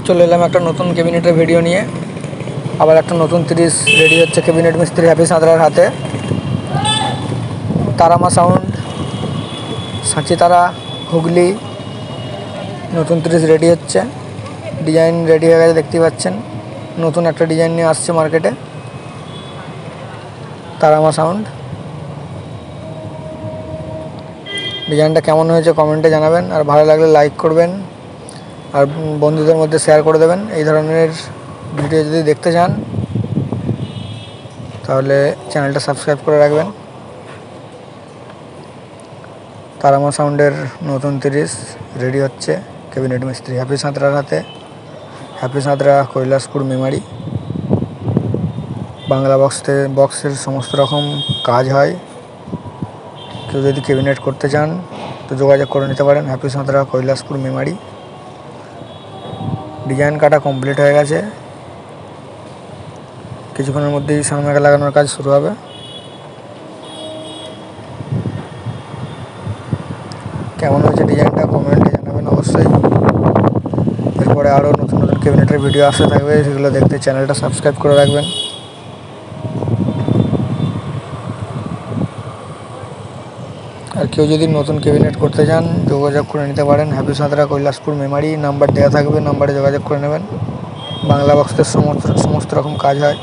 চলে এলাম একটা নতুন ক্যাবিনেটের ভিডিও নিয়ে। আবার একটা নতুন 30 রেডি হচ্ছে ক্যাবিনেট মিস্ত্রি হ্যাপি সাঁতরার হাতে। তারামা সাউন্ড, সাঁচিতারা, হুগলি। নতুন 30 রেডি হচ্ছে, ডিজাইন রেডি হয়ে গেছে দেখতেই পাচ্ছেন। নতুন একটা ডিজাইন নিয়ে আসছে মার্কেটে, তারামা সাউন্ড। ডিজাইনটা কেমন হয়েছে কমেন্টে জানাবেন, আর ভালো লাগলে লাইক করবেন আর বন্ধুদের মধ্যে শেয়ার করে দেবেন। এই ধরনের ভিডিও যদি দেখতে চান তাহলে চ্যানেলটা সাবস্ক্রাইব করে রাখবেন। তারামা সাউন্ডের নতুন 30 রেডি হচ্ছে ক্যাবিনেট মিস্ত্রি হ্যাপি সাঁতরার হাতে। হ্যাপি সাঁতরা, কৈলাসপুর, মেমারি। বাংলা বক্সের সমস্ত রকম কাজ হয়। কেউ যদি ক্যাবিনেট করতে চান তো যোগাযোগ করে নিতে পারেন। হ্যাপি সাঁতরা, কৈলাসপুর, মেমারি। ডিজাইন কাটা কমপ্লিট হয়ে গেছে, কিছুক্ষণের মধ্যেই সামনে লাগানোর কাজ শুরু হবে। কেমন হয়েছে ডিজাইনটা কমেন্টে জানাবেন অবশ্যই। এরপরে আরও নতুন নতুন ক্যাবিনেটের ভিডিও আসতে থাকবে, সেগুলো দেখতে চ্যানেলটা সাবস্ক্রাইব করে রাখবেন। আর কেউ যদি নতুন ক্যাবিনেট করতে চান যোগাযোগ করে নিতে পারেন। হ্যাপি সাঁতরা, কৈলাসপুর, মেমারি। নাম্বার দেওয়া থাকবে, নাম্বারে যোগাযোগ করে নেবেন। বাংলা বক্সের সমস্ত রকম কাজ হয়।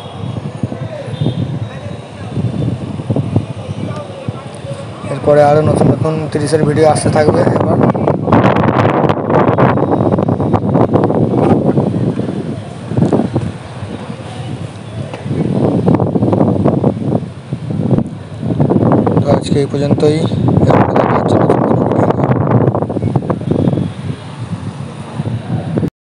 এরপরে আরও নতুন নতুন 30-এর ভিডিও আসতে থাকবে। এবার তো আজকে এই পর্যন্তই।